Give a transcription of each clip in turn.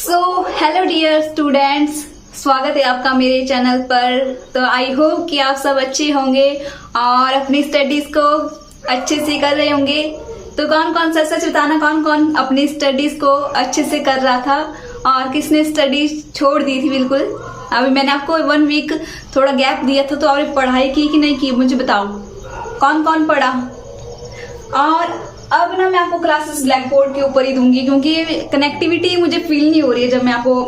So hello dear students, स्वागत है आपका मेरे चैनल पर। तो आई होप कि आप सब अच्छे होंगे और अपनी स्टडीज को अच्छे से कर रहे होंगे। तो कौन कौन सच सच बताना, कौन कौन अपनी स्टडीज को अच्छे से कर रहा था और किसने स्टडीज छोड़ दी थी बिल्कुल। अभी मैंने आपको 1 वीक थोड़ा गैप दिया था, तो आपने पढ़ाई की कि नहीं की मुझे बताओ, कौन कौन पढ़ा। और अब ना मैं आपको क्लासेस ब्लैक बोर्ड के ऊपर ही दूंगी, क्योंकि कनेक्टिविटी मुझे फील नहीं हो रही है। जब मैं आपको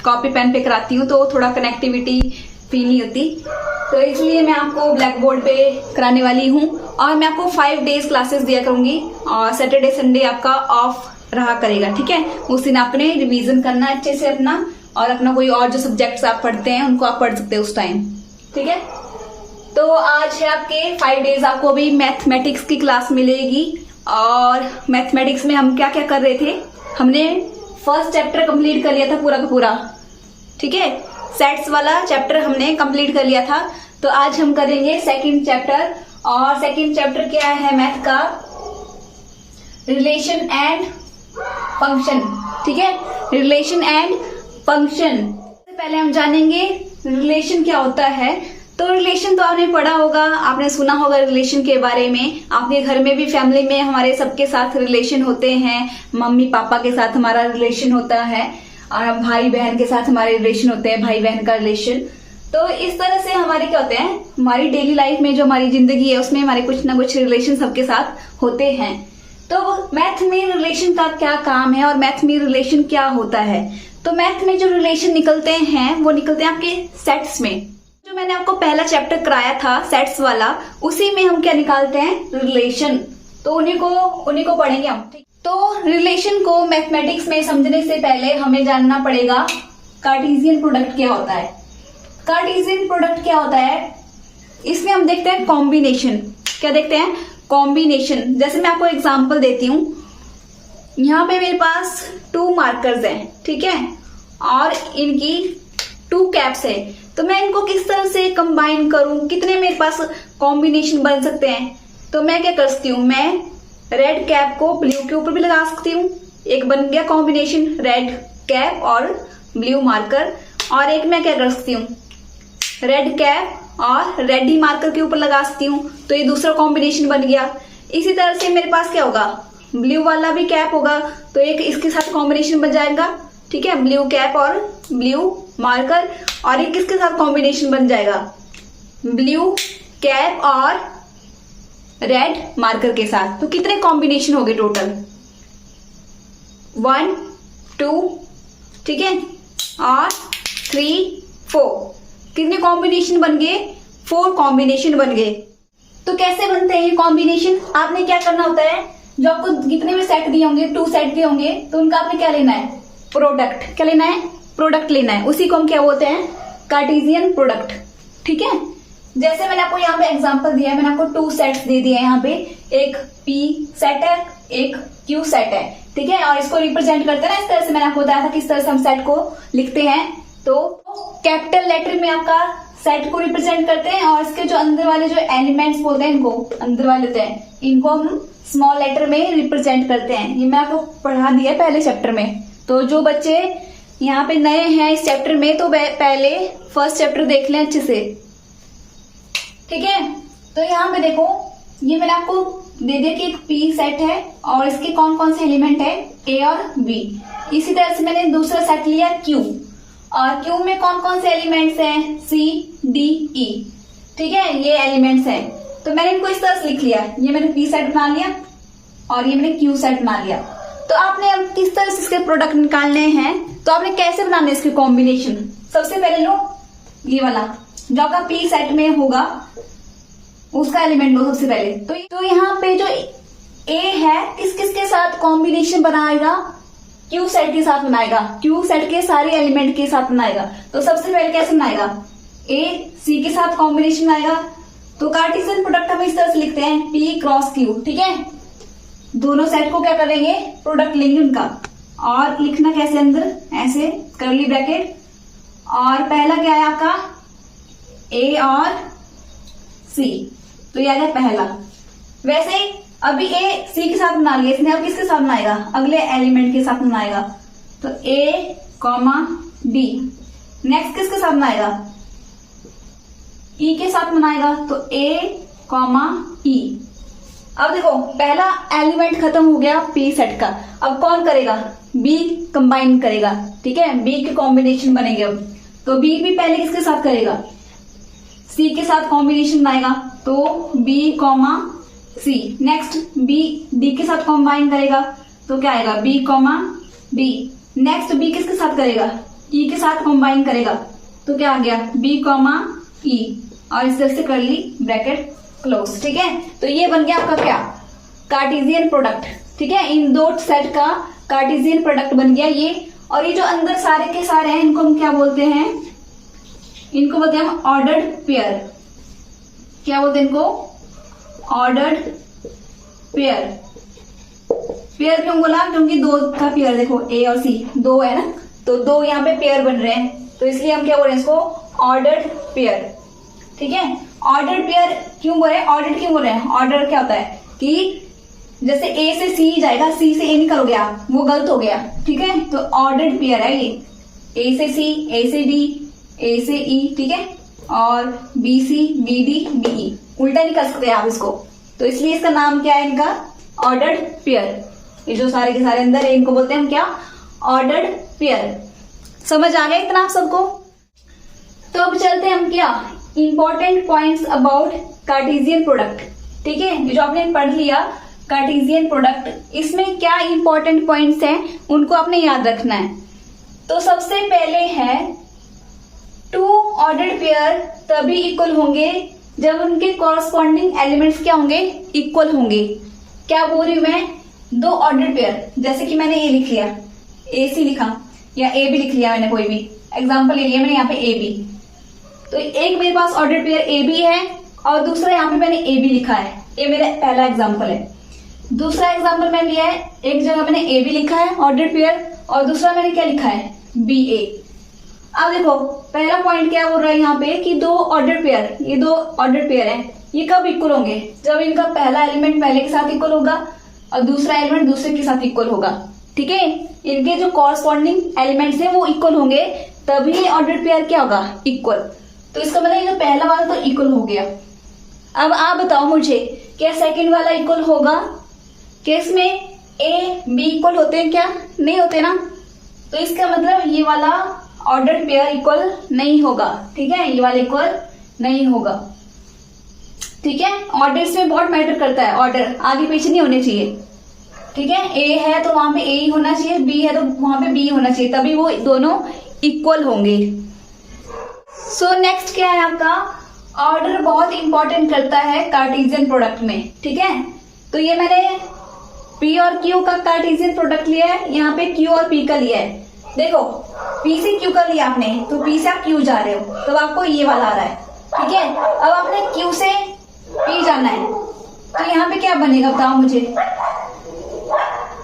कॉपी पेन पे कराती हूँ तो थोड़ा कनेक्टिविटी फील नहीं होती, तो इसलिए मैं आपको ब्लैक बोर्ड पे कराने वाली हूँ। और मैं आपको 5 डेज क्लासेस दिया करूंगी और सैटरडे संडे आपका ऑफ रहा करेगा, ठीक है। उस दिन आपने रिवीजन करना अच्छे से अपना, और अपना कोई और जो सब्जेक्ट्स आप पढ़ते हैं उनको आप पढ़ सकते हैं उस टाइम, ठीक है। तो आज है आपके 5 डेज, आपको अभी मैथमेटिक्स की क्लास मिलेगी। और मैथमेटिक्स में हम क्या क्या कर रहे थे, हमने फर्स्ट चैप्टर कंप्लीट कर लिया था पूरा का पूरा, ठीक है। सेट्स वाला चैप्टर हमने कंप्लीट कर लिया था। तो आज हम करेंगे सेकंड चैप्टर, और सेकंड चैप्टर क्या है मैथ का, रिलेशन एंड फंक्शन, ठीक है। Relation and function. सबसे पहले हम जानेंगे रिलेशन क्या होता है। तो रिलेशन तो आपने पढ़ा होगा, आपने सुना होगा रिलेशन के बारे में। आपके घर में भी, फैमिली में हमारे सबके साथ रिलेशन होते हैं। मम्मी पापा के साथ हमारा रिलेशन होता है, और भाई बहन के साथ हमारे रिलेशन होते हैं, भाई बहन का रिलेशन। तो इस तरह से हमारे क्या होते हैं, हमारी डेली लाइफ में जो हमारी जिंदगी है उसमें हमारे कुछ ना कुछ रिलेशन सबके साथ होते हैं। तो मैथ में रिलेशन का क्या काम है और मैथ में रिलेशन क्या होता है। तो मैथ में जो रिलेशन निकलते हैं वो निकलते हैं आपके सेट्स में। जो मैंने आपको पहला चैप्टर कराया था सेट्स वाला, उसी में हम क्या निकालते हैं, रिलेशन। तो उन्हीं को पढ़ेंगे हम, ठीक। तो रिलेशन को मैथमेटिक्स में समझने से पहले हमें जानना पड़ेगा कार्टेशियन प्रोडक्ट क्या होता है। कार्टेशियन प्रोडक्ट क्या होता है, इसमें हम देखते हैं कॉम्बिनेशन। क्या देखते हैं, कॉम्बिनेशन। जैसे मैं आपको एग्जांपल देती हूँ, यहाँ पे मेरे पास 2 मार्कर्स हैं, ठीक है, और इनकी 2 कैप्स है। तो मैं इनको किस तरह से कंबाइन करूं, कितने मेरे पास कॉम्बिनेशन बन सकते हैं। तो मैं क्या कर सकती हूँ, मैं रेड कैप को ब्लू के ऊपर भी लगा सकती हूँ, एक बन गया कॉम्बिनेशन रेड कैप और ब्लू मार्कर। और एक मैं क्या कर सकती हूँ, रेड कैप और रेड ही मार्कर के ऊपर लगा सकती हूँ, तो ये दूसरा कॉम्बिनेशन बन गया। इसी तरह से मेरे पास क्या होगा, ब्लू वाला भी कैप होगा, तो एक इसके साथ कॉम्बिनेशन बन जाएगा, ठीक है, ब्लू कैप और ब्लू मार्कर। और एक किसके साथ कॉम्बिनेशन बन जाएगा, ब्लू कैप और रेड मार्कर के साथ। तो कितने कॉम्बिनेशन हो गए टोटल, 1 2, ठीक है, और 3 4। कितने कॉम्बिनेशन बन गए, 4 कॉम्बिनेशन बन गए। तो कैसे बनते हैं ये कॉम्बिनेशन, आपने क्या करना होता है, जो आपको जितने भी सेट दिए होंगे, 2 सेट दिए होंगे, तो उनका आपने क्या लेना है, प्रोडक्ट। क्या लेना है, प्रोडक्ट लेना है। उसी को हम क्या बोलते हैं, कार्टेशियन प्रोडक्ट, ठीक है। जैसे मैंने आपको यहाँ पे एग्जांपल दिया है, मैंने आपको 2 सेट्स दे दिए हैं यहाँ पे, एक P सेट है, एक Q सेट है, ठीक है। और इसको रिप्रेजेंट करते हैं ना इस तरह से, मैंने आपको बताया था किस तरह से हम सेट को लिखते हैं। तो कैपिटल लेटर में आपका सेट को रिप्रेजेंट करते हैं, और इसके जो अंदर वाले जो एलिमेंट्स बोलते हैं, इनको अंदर वाले होते हैं, इनको हम स्मॉल लेटर में रिप्रेजेंट करते हैं। ये मैं आपको पढ़ा दिया है पहले चैप्टर में। तो जो बच्चे यहाँ पे नए हैं इस चैप्टर में, तो पहले फर्स्ट चैप्टर देख लें अच्छे से, ठीक है। तो यहाँ पे देखो, ये मैंने आपको दे दिया कि एक P सेट है और इसके कौन कौन से एलिमेंट है, A और B। इसी तरह से मैंने दूसरा सेट लिया Q, और Q में कौन कौन से एलिमेंट्स हैं, C D E, ठीक है, ये एलिमेंट्स हैं। तो मैंने इनको इस तरह से लिख लिया, ये मैंने P सेट बना लिया और ये मैंने Q सेट बना लिया। तो आपने अब किस तरह से इसके प्रोडक्ट निकालने हैं, तो आपने कैसे बनाने इसके कॉम्बिनेशन। सबसे पहले लो ये वाला जो आपका P सेट में होगा, उसका एलिमेंट लो सबसे पहले। तो यहाँ पे जो A है, किस किस के साथ कॉम्बिनेशन बनाएगा, Q सेट के साथ बनाएगा, Q सेट के सारे एलिमेंट के साथ बनाएगा। तो सबसे पहले कैसे बनाएगा, A C के साथ कॉम्बिनेशन बनाएगा। तो कार्टेशियन प्रोडक्ट हम इस तरह से लिखते हैं, P क्रॉस Q, ठीक है। दोनों सेट को क्या करेंगे, प्रोडक्ट लेंगे उनका, और लिखना कैसे, अंदर ऐसे कर्ली ब्रैकेट, और पहला क्या है आपका A और C, तो ये आ गया पहला। वैसे ही अभी A C के साथ बना लिया इसने, अब किसके साथ बनाएगा, अगले एलिमेंट के साथ बनाएगा। तो ए कॉमा डी। नेक्स्ट किसके साथ बनाएगा, ई के साथ बनाएगा, तो ए कॉमा ई। अब देखो पहला एलिमेंट खत्म हो गया पी सेट का, अब कौन करेगा, बी कंबाइन करेगा, ठीक है, बी के कॉम्बिनेशन बनेंगे अब। तो बी भी पहले किसके साथ करेगा, सी के साथ कॉम्बिनेशन बनाएगा, तो B comma C. Next B D के साथ कॉम्बाइन करेगा, तो क्या आएगा, B comma D. Next B किसके साथ करेगा, ई के साथ कॉम्बाइन करेगा, तो क्या आ गया, बी कॉमा ई। और इस तरह से कर ली ब्रैकेट क्लोज, ठीक है। तो ये बन गया आपका क्या, कार्टेशियन प्रोडक्ट, ठीक है। इन दो सेट का कार्टेशियन प्रोडक्ट बन गया ये। और ये जो अंदर सारे के सारे हैं इनको हम क्या बोलते हैं, इनको बोलते हैं हम ऑर्डर्ड पेयर। क्या बोलते हैं इनको, ऑर्डर्ड पेयर। पेयर क्यों बोला, क्योंकि दो का पेयर देखो ए और सी दो है ना, तो दो यहाँ पे पेयर बन रहे हैं, तो इसलिए हम क्या बोल रहे हैं इसको, ऑर्डर्ड पेयर, ठीक है। ऑर्डर्ड पेयर क्यों बोल रहे हैं, ऑर्डर्ड क्यों बोल रहे हैं, ऑर्डर क्या होता है कि जैसे ए से सी जाएगा, सी से ए निकल गया, वो गलत हो गया, ठीक है। तो ऑर्डर्ड पेयर है ये, ए से सी, ए से डी, ए से ई, ठीक है, और B C, B D, B E, उल्टा नहीं कर सकते आप इसको, तो इसलिए इसका नाम क्या है इनका, ऑर्डर्ड पेयर। ये जो सारे के सारे अंदर है इनको बोलते हैं हम क्या, ऑर्डर्ड पेयर। समझ आ गया इतना आप सबको। तो अब चलते हैं हम क्या, important points about Cartesian product, ठीक है। जो आपने पढ़ लिया कार्टेशियन प्रोडक्ट, इसमें क्या इंपॉर्टेंट पॉइंट्स हैं उनको आपने याद रखना है। तो सबसे पहले है, टू ऑर्डर्ड पेयर तभी इक्वल होंगे जब उनके कॉरस्पॉन्डिंग एलिमेंट्स क्या होंगे, इक्वल होंगे। क्या बोल रही हूं मैं, दो ऑर्डर्ड पेयर, जैसे कि मैंने ए लिख लिया, ए सी लिखा, या ए बी लिख लिया मैंने, कोई भी एग्जाम्पल ले लिया मैंने यहाँ पे ए बी, तो एक मेरे पास ऑर्डर्ड पेयर ए बी है और दूसरा यहाँ पे मैंने ए बी लिखा है, ये मेरा पहला एग्जाम्पल है। दूसरा एग्जाम्पल मैंने लिया है, एक जगह मैंने ए बी लिखा है ऑर्डर्ड पेयर, और दूसरा मैंने क्या लिखा है, बी ए। अब देखो पहला पॉइंट क्या बोल रहा है यहाँ पे कि दो ऑर्डर्ड पेयर, ये दो ऑर्डर्ड पेयर है, ये कब इक्वल होंगे, जब इनका पहला एलिमेंट पहले के साथ इक्वल होगा और दूसरा एलिमेंट दूसरे के साथ इक्वल होगा, ठीक है। इनके जो कॉरस्पॉन्डिंग एलिमेंट्स है वो इक्वल होंगे, तभी ये ऑर्डर्ड पेयर क्या होगा, इक्वल। तो इसका मतलब ये जो पहला वाला तो इक्वल हो गया। अब आप बताओ मुझे, क्या सेकंड वाला इक्वल होगा, क्या इसमें ए बी इक्वल होते हैं क्या, नहीं होते ना, तो इसका मतलब ये वाला ऑर्डर्ड पेयर इक्वल नहीं होगा, ठीक है, ये वाला इक्वल नहीं होगा, ठीक है। ऑर्डर में बहुत मैटर करता है, ऑर्डर आगे पीछे नहीं होने चाहिए, ठीक है। ए है तो वहां पे ए ही होना चाहिए, बी है तो वहां पे बी होना चाहिए, तभी वो दोनों इक्वल होंगे। सो नेक्स्ट क्या है आपका, ऑर्डर बहुत इंपॉर्टेंट करता है कार्टेशियन प्रोडक्ट में, ठीक है। तो ये मैंने पी और क्यू का कार्टेशियन प्रोडक्ट लिया है, यहाँ पे क्यू और पी का लिया है। देखो पी से क्यू का लिया आपने, तो पी से आप क्यू जा रहे हो, तब आपको ये वाला आ रहा है, ठीक है। अब आपने क्यू से पी जाना है, तो यहाँ पे क्या बनेगा बताओ मुझे,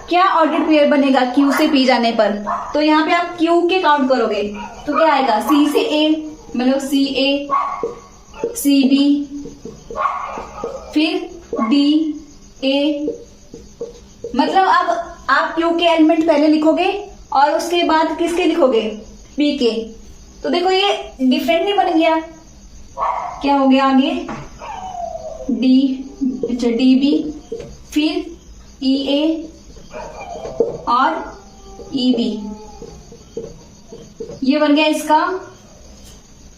क्या ऑर्डर पेयर बनेगा क्यू से पी जाने पर, तो यहाँ पे आप क्यू के काउंट करोगे तो क्या आएगा, सी से ए मतलब सी ए, सी बी, फिर डी ए, मतलब अब आप क्यू के एलिमेंट पहले लिखोगे और उसके बाद किसके लिखोगे, पी के। तो देखो ये डिफरेंट नहीं बन गया, क्या हो गया आगे, डी, अच्छा डी बी, फिर ई ए और ई बी, ये बन गया इसका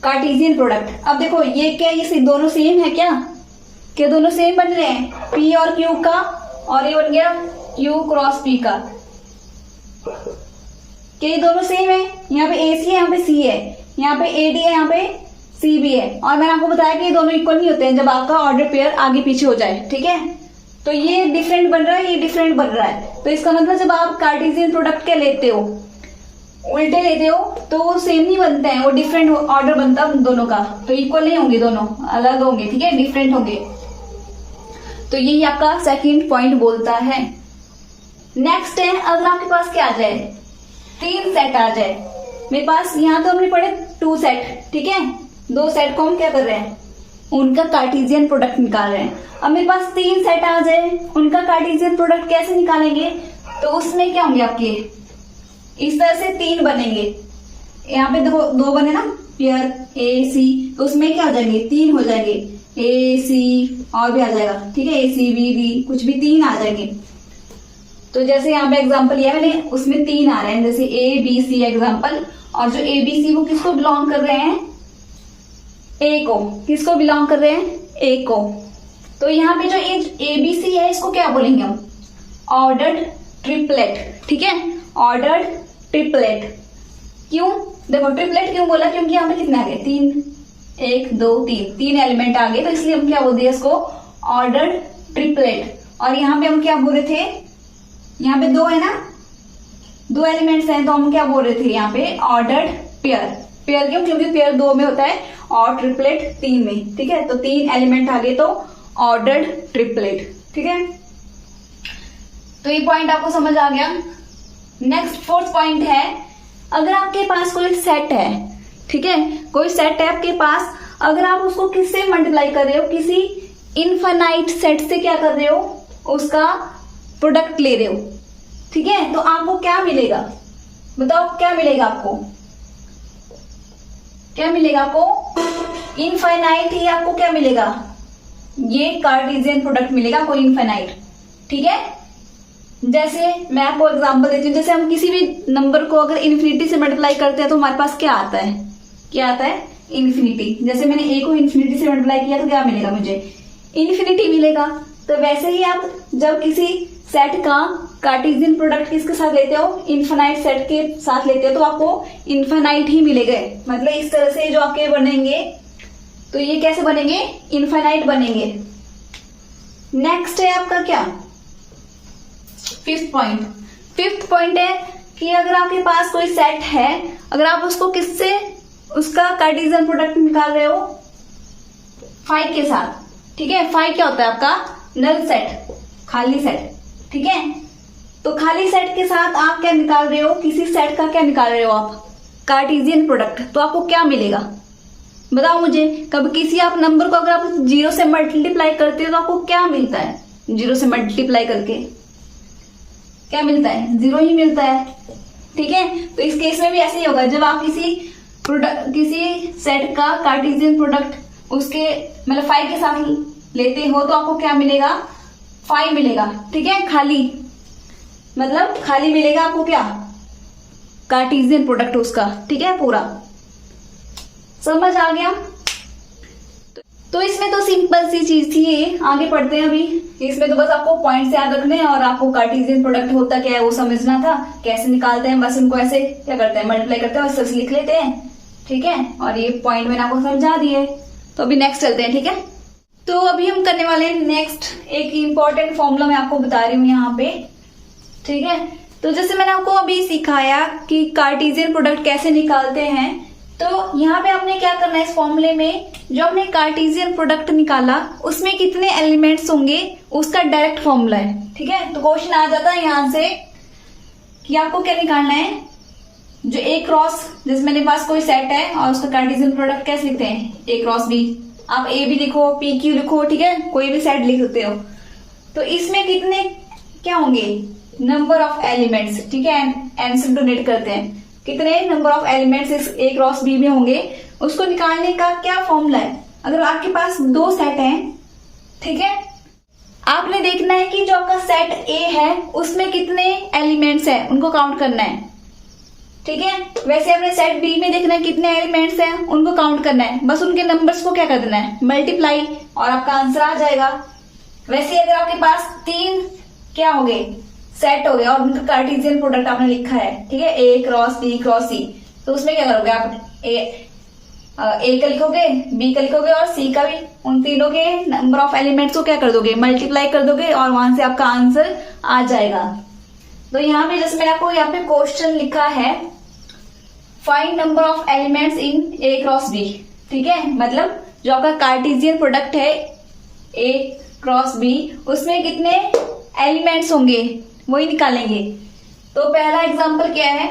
कार्टेशियन प्रोडक्ट। अब देखो ये क्या, ये दोनों सेम है क्या दोनों सेम बन रहे हैं, पी और क्यू का, और ये बन गया क्यू क्रॉस पी का, क्या ये दोनों सेम है, यहाँ पे ए सी है, यहाँ पे सी है, यहाँ पे ए डी है, यहाँ पे सी बी है, और मैंने आपको बताया कि ये दोनों इक्वल नहीं होते हैं जब आपका ऑर्डर पेयर आगे पीछे हो जाए, ठीक है। तो ये डिफरेंट बन रहा है, ये डिफरेंट बन रहा है, तो इसका मतलब जब आप कार्टेशियन प्रोडक्ट क्या लेते हो, उल्टे लेते हो, तो वो सेम नहीं बनते हैं, वो डिफरेंट ऑर्डर बनता है दोनों का, तो इक्वल नहीं होंगे, दोनों अलग होंगे, ठीक है, डिफरेंट होंगे। तो यही आपका सेकंड पॉइंट बोलता है। नेक्स्ट है, अगर आपके पास क्या आ जाए, तीन सेट आ जाए मेरे पास, यहाँ तो हमने पढ़े टू सेट, ठीक है, दो सेट को हम क्या कर रहे हैं, उनका कार्टेशियन प्रोडक्ट निकाल रहे हैं। अब मेरे पास तीन सेट आ जाए, उनका कार्टेशियन प्रोडक्ट कैसे निकालेंगे, तो उसमें क्या होंगे आपके, इस तरह से 3 बनेंगे। यहाँ पे देखो 2 बने ना पेयर ए सी, तो उसमें क्या हो जाएंगे 3 हो जाएंगे, ए सी और भी आ जाएगा, ठीक है, ए सी बी डी कुछ भी 3 आ जाएंगे। तो जैसे यहाँ पे एग्जांपल लिया मैंने, उसमें 3 आ रहे हैं, जैसे ए बी सी एग्जांपल। और जो ए बी सी वो किसको बिलोंग कर रहे हैं, ए को। किसको बिलोंग कर रहे हैं, ए को। तो यहाँ पे जो ए बी सी है इसको क्या बोलेंगे हम, ऑर्डर्ड ट्रिपलेट, ठीक है, ऑर्डर्ड ट्रिपलेट। क्यों, देखो ट्रिपलेट क्यों बोला, क्योंकि यहाँ पे कितने आ गए 3, 1 2 3 एलिमेंट आ गए, तो इसलिए हम क्या बोल दिए इसको, ऑर्डर्ड ट्रिपलेट। और यहाँ पे हम क्या बोल रहे थे, यहाँ पे 2 है ना, 2 एलिमेंट्स हैं, तो हम क्या बोल रहे थे यहाँ पे ऑर्डर्ड पेयर। पेयर क्यों, क्योंकि पेयर 2 में होता है और ट्रिपलेट 3 में, ठीक है। तो 3 एलिमेंट आ गए तो ऑर्डर्ड ट्रिपलेट, ठीक है। तो ये पॉइंट आपको समझ आ गया। नेक्स्ट 4th पॉइंट है, अगर आपके पास कोई सेट है, ठीक है, कोई सेट है आपके पास, अगर आप उसको किससे मल्टीप्लाई कर रहे हो, किसी इनफाइनाइट सेट से क्या कर रहे हो, उसका प्रोडक्ट ले रहे हो, ठीक है, तो आपको क्या मिलेगा, बताओ क्या मिलेगा आपको, क्या मिलेगा आपको, इनफाइनाइट ही आपको क्या मिलेगा, ये कार्टेशियन प्रोडक्ट मिलेगा कोई इनफाइनाइट, ठीक है। जैसे मैं आपको एग्जांपल देती हूँ, जैसे हम किसी भी नंबर को अगर इन्फिनिटी से मल्टीप्लाई करते हैं तो हमारे पास क्या आता है, क्या आता है, इन्फिनिटी। जैसे मैंने ए को इन्फिनिटी से मल्टीप्लाई किया तो क्या मिलेगा मुझे, इन्फिनिटी मिलेगा। तो वैसे ही आप जब किसी सेट का कार्टेशियन प्रोडक्ट किसके साथ लेते हो, इनफाइनाइट सेट के साथ लेते हो, तो आपको इनफाइनाइट ही मिलेगा। मतलब इस तरह से जो आपके बनेंगे, तो ये कैसे बनेंगे, इनफाइनाइट बनेंगे। नेक्स्ट है आपका क्या, 5th पॉइंट। 5th पॉइंट है कि अगर आपके पास कोई सेट है, अगर आप उसको किससे, उसका कार्टेशियन प्रोडक्ट निकाल रहे हो 5 के साथ, ठीक है। 5 क्या होता है आपका, नल सेट, खाली सेट, ठीक है। तो खाली सेट के साथ आप क्या निकाल रहे हो, किसी सेट का क्या निकाल रहे हो आप, कार्टेशियन प्रोडक्ट। तो आपको क्या मिलेगा, बताओ मुझे। कब किसी आप नंबर को अगर आप 0 से मल्टीप्लाई करते हो तो आपको क्या मिलता है, 0 से मल्टीप्लाई करके क्या मिलता है, 0 ही मिलता है, ठीक है। तो इस केस में भी ऐसे ही होगा, जब आप किसी सेट का कार्टेशियन प्रोडक्ट उसके मतलब 5 के साथ लेते हो तो आपको क्या मिलेगा, 5 मिलेगा, ठीक है। खाली मतलब खाली मिलेगा आपको क्या, कार्टेशियन प्रोडक्ट उसका, ठीक है, पूरा समझ आ गया। तो इसमें तो सिंपल सी चीज थी ये, आगे पढ़ते हैं अभी। इसमें तो बस आपको पॉइंट्स याद रखने हैं और आपको कार्टेशियन प्रोडक्ट होता क्या है वो समझना था, कैसे निकालते हैं, बस उनको ऐसे क्या करते हैं, मल्टीप्लाई करते हैं और सबसे लिख लेते हैं, ठीक है। और ये पॉइंट मैंने आपको समझा दिए। तो अभी नेक्स्ट चलते हैं, ठीक है। तो अभी हम करने वाले हैं नेक्स्ट एक इम्पॉर्टेंट फॉर्मूला मैं आपको बता रही हूँ यहाँ पे, ठीक है। तो जैसे मैंने आपको अभी सिखाया कि कार्टेशियन प्रोडक्ट कैसे निकालते हैं, तो यहाँ पे आपने क्या करना है, इस फॉर्मूले में जो आपने कार्टेशियन प्रोडक्ट निकाला उसमें कितने एलिमेंट्स होंगे उसका डायरेक्ट फॉर्मूला है, ठीक है। तो क्वेश्चन आ जाता है यहाँ से कि आपको क्या निकालना है, जो ए क्रॉस, जैसे मेरे पास कोई सेट है और उसका कार्टेशियन प्रोडक्ट कैसे लिखते हैं, ए क्रॉस बी। आप ए भी लिखो, पी क्यू लिखो, ठीक है, कोई भी सेट लिख सकते हो। तो इसमें कितने क्या होंगे, नंबर ऑफ एलिमेंट्स, ठीक है, आंसर डोनेट करते हैं, कितने नंबर ऑफ एलिमेंट्स इस ए क्रॉस बी में होंगे, उसको निकालने का क्या फॉर्मूला है। अगर आपके पास 2 सेट हैं, ठीक है, आपने देखना है कि जो आपका सेट ए है उसमें कितने एलिमेंट्स हैं, उनको काउंट करना है, ठीक है। वैसे अपने सेट बी में देखना है कितने एलिमेंट्स हैं, उनको काउंट करना है, बस उनके नंबर्स को क्या कर देना है, मल्टीप्लाई, और आपका आंसर आ जाएगा। वैसे अगर आपके पास 3 क्या हो गए, सेट हो गया और उनका कार्टेशियन प्रोडक्ट आपने लिखा है, ठीक है, ए क्रॉस बी क्रॉस सी, तो उसमें क्या करोगे आप, ए का लिखोगे, बी का लिखोगे और सी का भी, उन तीनों के नंबर ऑफ एलिमेंट्स को क्या कर दोगे, मल्टीप्लाई कर दोगे और वहां से आपका आंसर आ जाएगा। तो यहाँ पे जैसे मैंने आपको यहाँ पे क्वेश्चन लिखा है, find number of elements in A cross B, ठीक है, मतलब जो आपका कार्टेशियन प्रोडक्ट है ए क्रॉस बी उसमें कितने एलिमेंट्स होंगे वही निकालेंगे। तो पहला एग्जांपल क्या है,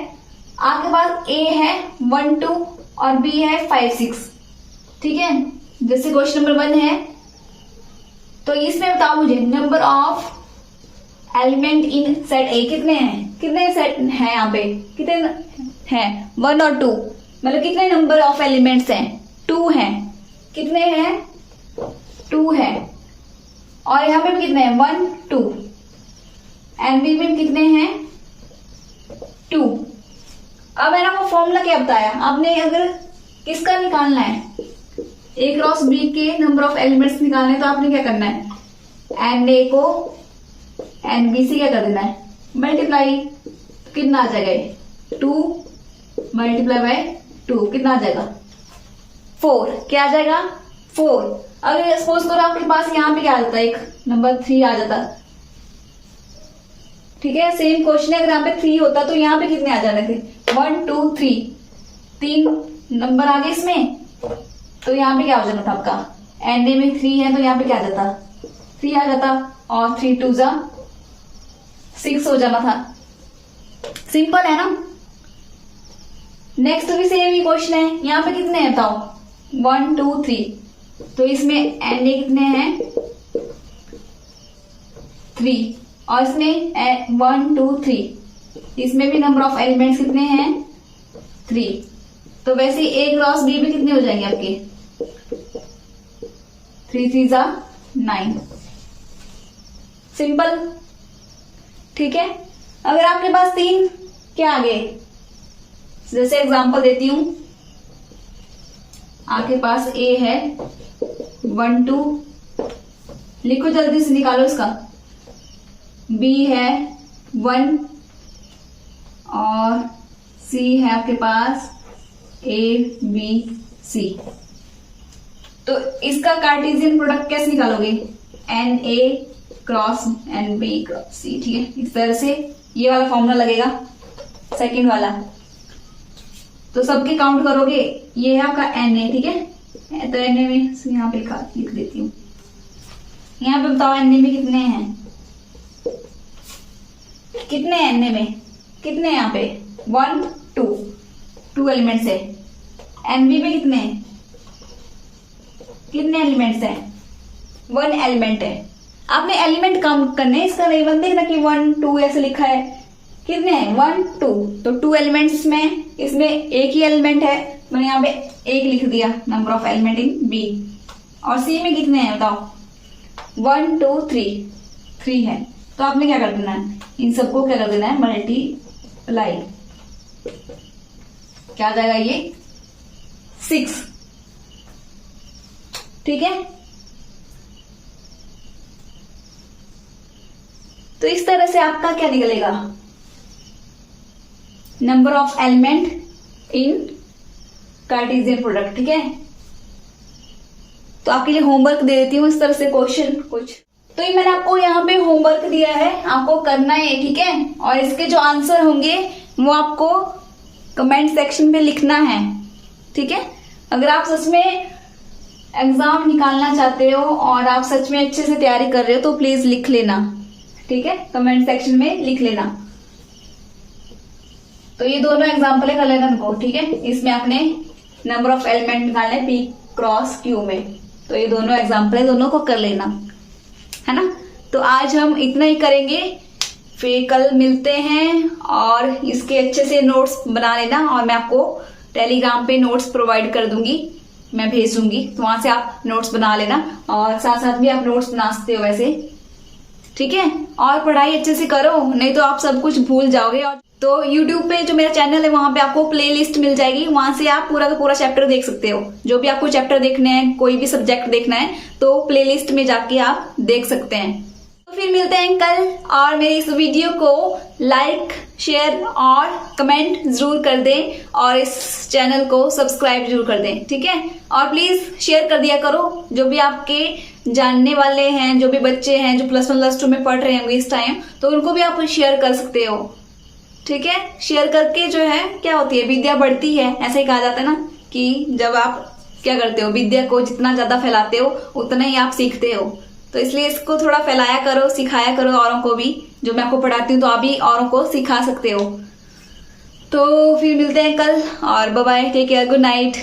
आपके पास ए है 1 2 और बी है 5 6, ठीक है। जैसे क्वेश्चन नंबर 1 है, तो इसमें बताओ मुझे number of element in set ए कितने हैं, कितने सेट हैं यहाँ पे, कितने हैं 1 और 2, मतलब कितने नंबर ऑफ एलिमेंट्स हैं 2 हैं, कितने हैं 2 हैं, और यहाँ पे भी कितने हैं 1 2, एनबी में कितने हैं 2। अब है ना वो फॉर्मूला क्या बताया आपने, अगर किसका निकालना है ए क्रॉस बी के नंबर ऑफ एलिमेंट्स निकालने, तो आपने क्या करना है एन ए को एन बी से क्या कर देना है मल्टीप्लाई, कितना आ जाएगा 2 मल्टीप्लाई बाय 2 कितना आ जाएगा 4, क्या आ जाएगा 4। अगर सपोज करो आपके पास यहाँ पे क्या आ जाता है एक नंबर 3 आ जाता, ठीक है सेम क्वेश्चन है, अगर यहाँ पे 3 होता तो यहाँ पे कितने आ जाने थे 1 2 3, 3 नंबर आ गए इसमें, तो यहाँ पे क्या हो जाना था आपका एन ए में 3 है तो यहाँ पे क्या आ जाता 3 आ जाता, और 3 2 जा 6 हो जाना था। सिंपल है ना। नेक्स्ट भी सेम ही क्वेश्चन है, यहाँ पे कितने हैं बताओ 1 2 3, तो इसमें एन ए कितने हैं 3, और इसमें 1 2 3, इसमें भी नंबर ऑफ एलिमेंट्स कितने हैं 3, तो वैसे ए क्रॉस बी भी कितने हो जाएंगे आपके 3 3 जा 9। सिंपल, ठीक है। अगर आपके पास 3 क्या आ गए, जैसे एग्जांपल देती हूं, आपके पास ए है 1 2, लिखो जल्दी से निकालो इसका, बी है 1, और सी है आपके पास ए बी सी। तो इसका कार्टेशियन प्रोडक्ट कैसे निकालोगे N A cross N B cross C, ठीक है इस तरह से ये वाला फॉर्मूला लगेगा सेकंड वाला। तो सबके काउंट करोगे, ये है आपका एन ए, ठीक है, तो एन ए में यहाँ पे लिख देती हूँ, यहाँ पे बताओ एन ए में कितने हैं, कितने एन ए में कितने यहाँ पे 1 2, 2 एलिमेंट्स है, एन बी में कितने हैं, कितने एलिमेंट्स हैं 1 एलिमेंट है। आपने एलिमेंट काउंट करने, इसका नहीं बन देखना कि 1 2 ऐसे लिखा है, कितने हैं 1 2, तो 2 एलिमेंट्स में इसमें एक ही एलिमेंट है, मैंने यहाँ पे 1 लिख दिया number of element in B, और सी में कितने हैं बताओ 1 2 3, 3 है, तो आपने क्या कर देना है इन सबको क्या कर देना है मल्टीप्लाई, क्या आ जाएगा ये 6, ठीक है। तो इस तरह से आपका क्या निकलेगा number of element in Cartesian product, ठीक है। तो आपके लिए होमवर्क दे देती हूँ इस तरह से क्वेश्चन कुछ, तो ये मैंने आपको यहाँ पे होमवर्क दिया है, आपको करना है, ठीक है, और इसके जो आंसर होंगे वो आपको कमेंट सेक्शन में लिखना है, ठीक है। अगर आप सच में एग्जाम निकालना चाहते हो और आप सच में अच्छे से तैयारी कर रहे हो तो प्लीज लिख लेना, ठीक है, कमेंट सेक्शन में लिख लेना। तो ये दोनों एग्जाम्पल है, कर लेना इनको, ठीक है। इसमें आपने नंबर ऑफ एलिमेंट निकालना है पी क्रॉस क्यू में, तो ये दोनों एग्जाम्पल है, दोनों को कर लेना, है ना। तो आज हम इतना ही करेंगे, फिर कल मिलते हैं, और इसके अच्छे से नोट्स बना लेना, और मैं आपको टेलीग्राम पे नोट्स प्रोवाइड कर दूंगी, मैं भेज दूंगी, तो वहां से आप नोट्स बना लेना, और साथ साथ भी आप नोट्स बना सकते हो वैसे, ठीक है। और पढ़ाई अच्छे से करो, नहीं तो आप सब कुछ भूल जाओगे। और तो YouTube पे जो मेरा चैनल है वहां पे आपको प्लेलिस्ट मिल जाएगी, वहां से आप पूरा का पूरा चैप्टर देख सकते हो, जो भी आपको चैप्टर देखने हैं, कोई भी सब्जेक्ट देखना है तो प्लेलिस्ट में जाके आप देख सकते हैं। तो फिर मिलते हैं कल, और मेरे इस वीडियो को लाइक शेयर और कमेंट जरूर कर दें, और इस चैनल को सब्सक्राइब जरूर कर दें, ठीक है। और प्लीज शेयर कर दिया करो, जो भी आपके जानने वाले हैं, जो भी बच्चे हैं जो +1 +2 में पढ़ रहे होंगे इस टाइम, तो उनको भी आप शेयर कर सकते हो, ठीक है। शेयर करके जो है क्या होती है, विद्या बढ़ती है, ऐसे ही कहा जाता है ना, कि जब आप क्या करते हो, विद्या को जितना ज्यादा फैलाते हो उतना ही आप सीखते हो। तो इसलिए इसको थोड़ा फैलाया करो, सिखाया करो औरों को भी, जो मैं आपको पढ़ाती हूँ तो आप भी औरों को सिखा सकते हो। तो फिर मिलते हैं कल, और bye bye, take care, good night.